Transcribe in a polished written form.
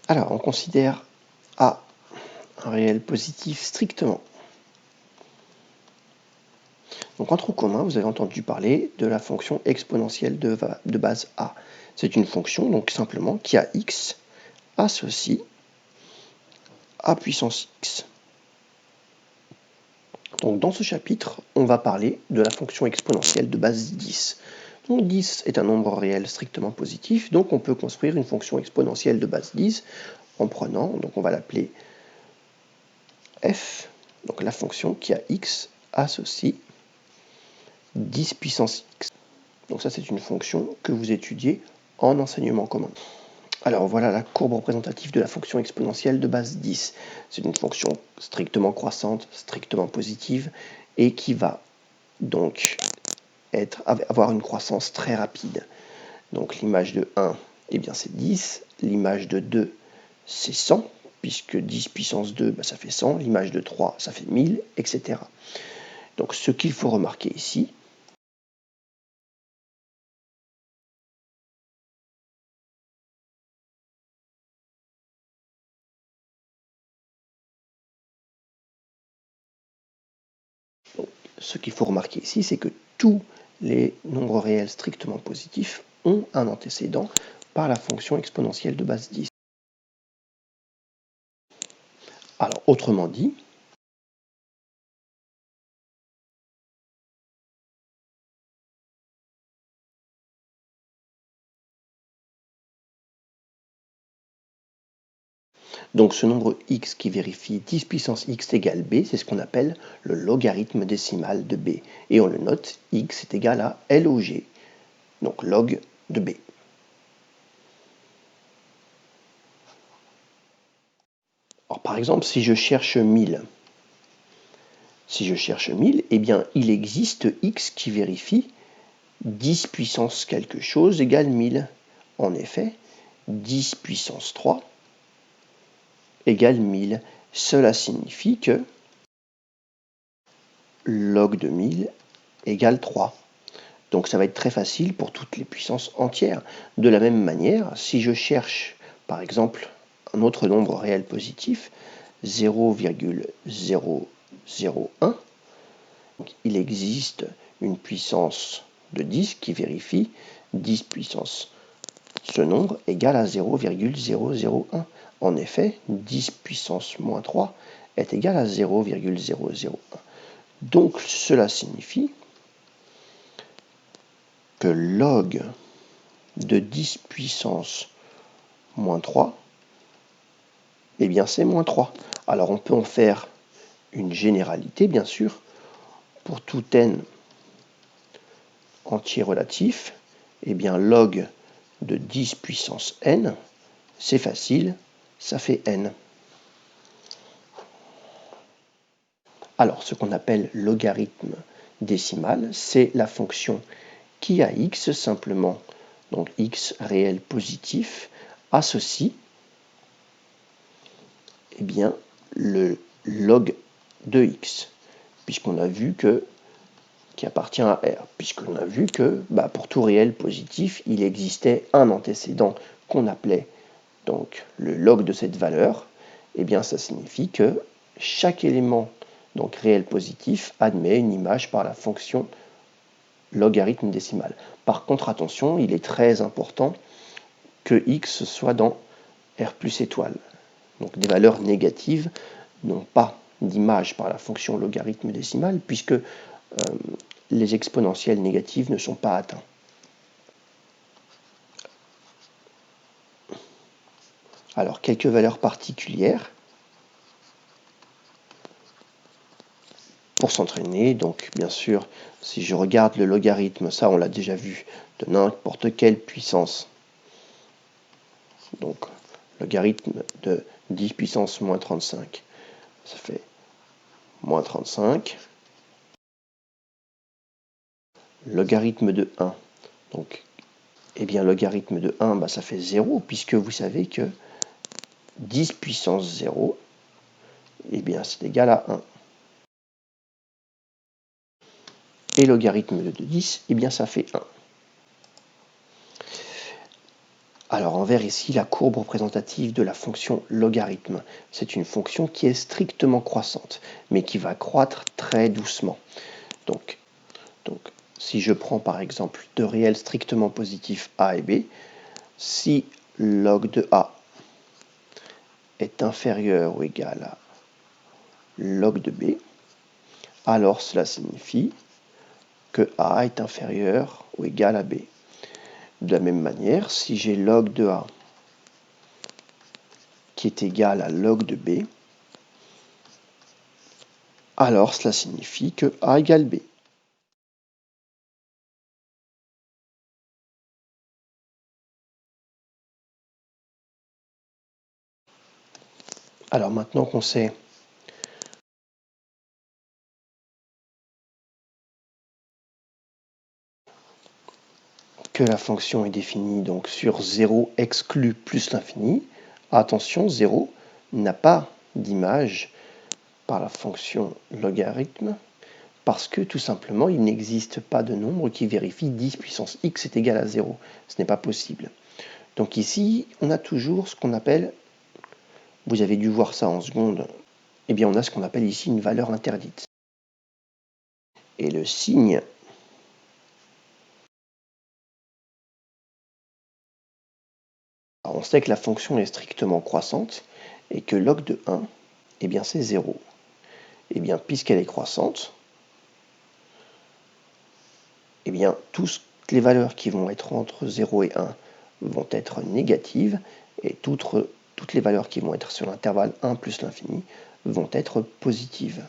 Alors, on considère A un réel positif strictement. Donc en tronc commun, vous avez entendu parler de la fonction exponentielle de base A. C'est une fonction donc simplement qui a x associe A puissance x. Donc dans ce chapitre, on va parler de la fonction exponentielle de base 10. Donc 10 est un nombre réel strictement positif, donc on peut construire une fonction exponentielle de base 10 en prenant, donc on va l'appeler f, donc la fonction qui a x associe 10 puissance x. Donc ça, c'est une fonction que vous étudiez en enseignement commun. Alors voilà la courbe représentative de la fonction exponentielle de base 10. C'est une fonction strictement croissante, strictement positive, et qui va donc avoir une croissance très rapide. Donc l'image de 1, eh bien c'est 10, l'image de 2, c'est 100, puisque 10 puissance 2, ça fait 100, l'image de 3, ça fait 1000, etc. Donc ce qu'il faut remarquer ici, c'est que tous les nombres réels strictement positifs ont un antécédent par la fonction exponentielle de base 10. Alors, autrement dit, donc ce nombre x qui vérifie 10 puissance x égale b, c'est ce qu'on appelle le logarithme décimal de b. Et on le note, x est égal à log, donc log de b. Alors, par exemple, si je cherche 1000, eh bien, il existe x qui vérifie 10 puissance quelque chose égale 1000. En effet, 10 puissance 3 égale 1000. Cela signifie que log de 1000 égale 3. Donc ça va être très facile pour toutes les puissances entières. De la même manière, si je cherche par exemple un autre nombre réel positif, 0,001, il existe une puissance de 10 qui vérifie 10 puissance ce nombre égale à 0,001. En effet, 10 puissance moins 3 est égal à 0,001. Donc cela signifie que log de 10 puissance moins 3, eh bien c'est moins 3. Alors on peut en faire une généralité, bien sûr, pour tout n entier relatif, eh bien log de 10 puissance n, c'est facile, ça fait n. Alors, ce qu'on appelle logarithme décimal, c'est la fonction qui a x simplement, donc x réel positif, associe eh bien, le log de x, puisqu'on a vu que qui appartient à R, puisqu'on a vu que pour tout réel positif, il existait un antécédent qu'on appelait donc le log de cette valeur. Eh bien, ça signifie que chaque élément donc réel positif admet une image par la fonction logarithme décimal. Par contre, attention, il est très important que x soit dans R plus étoile. Donc des valeurs négatives n'ont pas d'image par la fonction logarithme décimal, puisque les exponentielles négatives ne sont pas atteints. Alors, quelques valeurs particulières pour s'entraîner. Donc, bien sûr, si je regarde le logarithme, ça on l'a déjà vu, de n'importe quelle puissance. Donc, logarithme de 10 puissance moins 35, ça fait moins 35. Logarithme de 1, donc, eh bien, logarithme de 1, ça fait 0, puisque vous savez que 10 puissance 0, eh bien, c'est égal à 1. Et logarithme de 10, eh bien, ça fait 1. Alors en vert ici, la courbe représentative de la fonction logarithme. C'est une fonction qui est strictement croissante, mais qui va croître très doucement. Donc si je prends par exemple deux réels strictement positifs a et b, si log de a est inférieur ou égal à log de b, alors cela signifie que a est inférieur ou égal à b. De la même manière, si j'ai log de a qui est égal à log de b, alors cela signifie que a égale b. Alors maintenant qu'on sait que la fonction est définie donc sur 0 exclu plus l'infini, attention, 0 n'a pas d'image par la fonction logarithme parce que tout simplement il n'existe pas de nombre qui vérifie 10 puissance x est égal à 0. Ce n'est pas possible. Donc ici, on a toujours ce qu'on appelle, vous avez dû voir ça en seconde, eh bien on a ce qu'on appelle ici une valeur interdite. Et le signe on sait que la fonction est strictement croissante et que log de 1, eh bien c'est 0. Eh bien, puisqu'elle est croissante, eh bien, toutes les valeurs qui vont être entre 0 et 1 vont être négatives, et toutes les valeurs qui vont être sur l'intervalle 1 plus l'infini vont être positives.